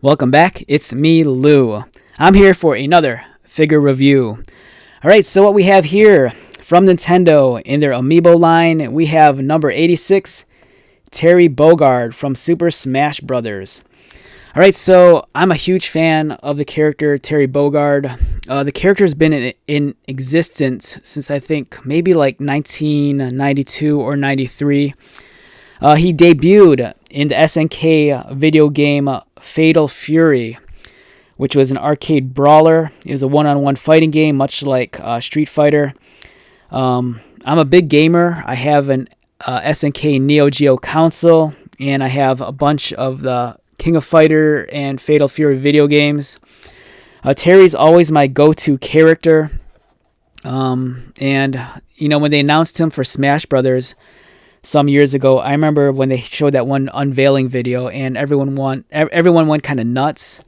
Welcome back, it's me, Lou. I'm here for another figure review. Alright, so what we have here from Nintendo in their Amiibo line, we have number 86, Terry Bogard from Super Smash Bros. Alright, so I'm a huge fan of the character Terry Bogard. The character's been in existence since I think maybe like 1992 or 93. He debuted in the SNK video game Fatal Fury, which was an arcade brawler. It was a one-on-one fighting game, much like Street Fighter. I'm a big gamer. I have an SNK Neo Geo console, and I have a bunch of the King of Fighter and Fatal Fury video games. Terry's always my go-to character. And, you know, when they announced him for Smash Brothers some years ago, I remember when they showed that one unveiling video, and everyone went kind of nuts.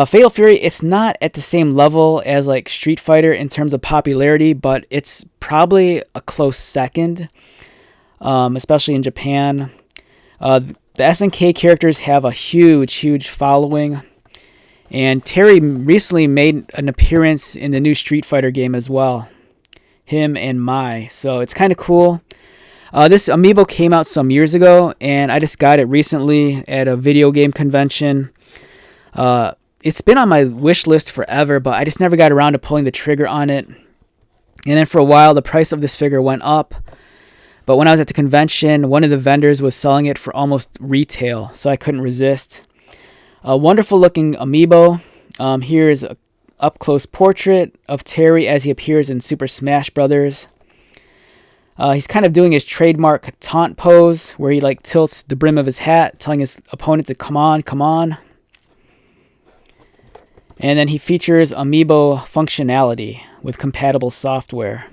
Fatal Fury, it's not at the same level as like Street Fighter in terms of popularity, but it's probably a close second, especially in Japan. The SNK characters have a huge following, and Terry recently made an appearance in the new Street Fighter game as well. Him and Mai, so it's kind of cool. This Amiibo came out some years ago, and I just got it recently at a video game convention. It's been on my wish list forever, but I just never got around to pulling the trigger on it. And then for a while, the price of this figure went up. But when I was at the convention, one of the vendors was selling it for almost retail, so I couldn't resist. A wonderful looking Amiibo. Here's an up-close portrait of Terry as he appears in Super Smash Bros. He's kind of doing his trademark taunt pose, where he like tilts the brim of his hat, telling his opponent to come on, come on. And then he features Amiibo functionality with compatible software.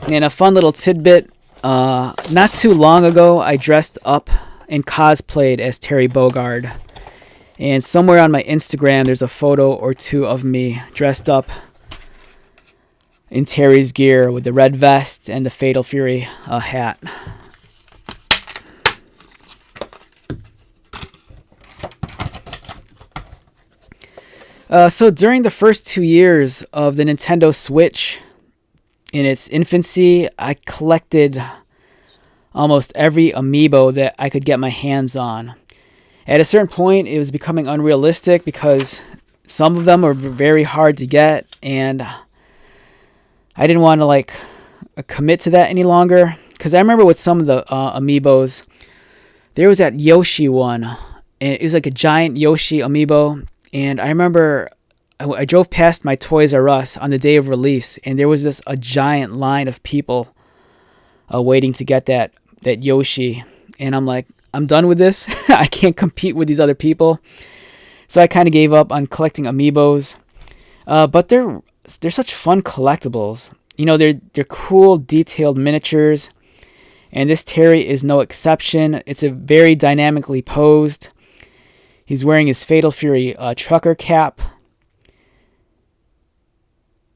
And a fun little tidbit, not too long ago, I dressed up and cosplayed as Terry Bogard. And somewhere on my Instagram, there's a photo or two of me dressed up in Terry's gear with the red vest and the Fatal Fury hat. So during the first 2 years of the Nintendo Switch, in its infancy, I collected almost every Amiibo that I could get my hands on. At a certain point, it was becoming unrealistic because some of them were very hard to get, and I didn't want to like commit to that any longer. Because I remember with some of the Amiibos, there was that Yoshi one, and it was like a giant Yoshi Amiibo. And I remember I drove past my Toys R Us on the day of release, and there was a giant line of people waiting to get that Yoshi. And I'm like, I'm done with this. I can't compete with these other people. So I kind of gave up on collecting Amiibos. But they're such fun collectibles. You know, they're cool, detailed miniatures. And this Terry is no exception. It's a very dynamically posed. He's wearing his Fatal Fury trucker cap.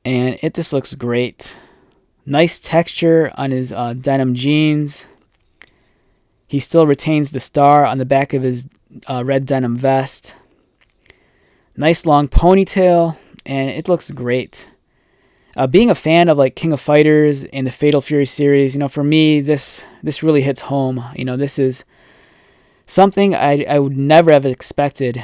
And it just looks great. Nice texture on his denim jeans. He still retains the star on the back of his red denim vest. Nice long ponytail, and it looks great. Being a fan of like King of Fighters and the Fatal Fury series, you know, for me, this really hits home. You know, this is something I would never have expected.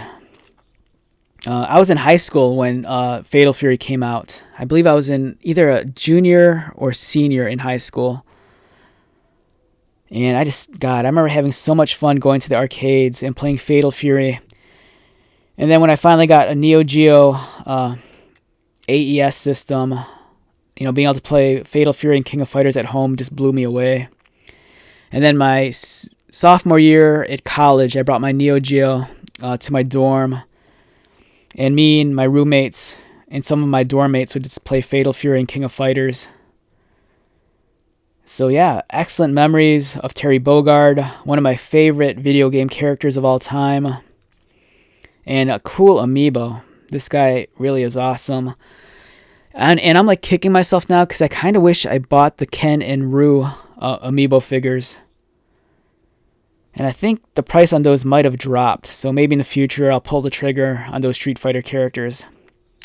I was in high school when Fatal Fury came out. I believe I was in either a junior or senior in high school. And I remember having so much fun going to the arcades and playing Fatal Fury. And then when I finally got a Neo Geo AES system, you know, being able to play Fatal Fury and King of Fighters at home just blew me away. And then my sophomore year at college, I brought my Neo Geo to my dorm. And me and my roommates and some of my dorm mates would just play Fatal Fury and King of Fighters. So yeah, excellent memories of Terry Bogard, one of my favorite video game characters of all time. And a cool Amiibo. This guy really is awesome. And I'm like kicking myself now because I kind of wish I bought the Ken and Rue Amiibo figures. And I think the price on those might have dropped. So maybe in the future I'll pull the trigger on those Street Fighter characters.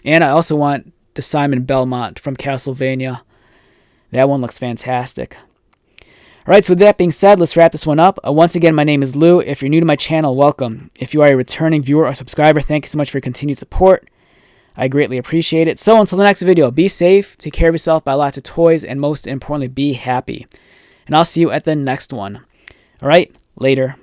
And I also want the Simon Belmont from Castlevania. That one looks fantastic. Alright, so with that being said, let's wrap this one up. Once again, my name is Lou. If you're new to my channel, welcome. If you are a returning viewer or subscriber, thank you so much for your continued support. I greatly appreciate it. So until the next video, be safe, take care of yourself, buy lots of toys, and most importantly, be happy. And I'll see you at the next one. Alright, later.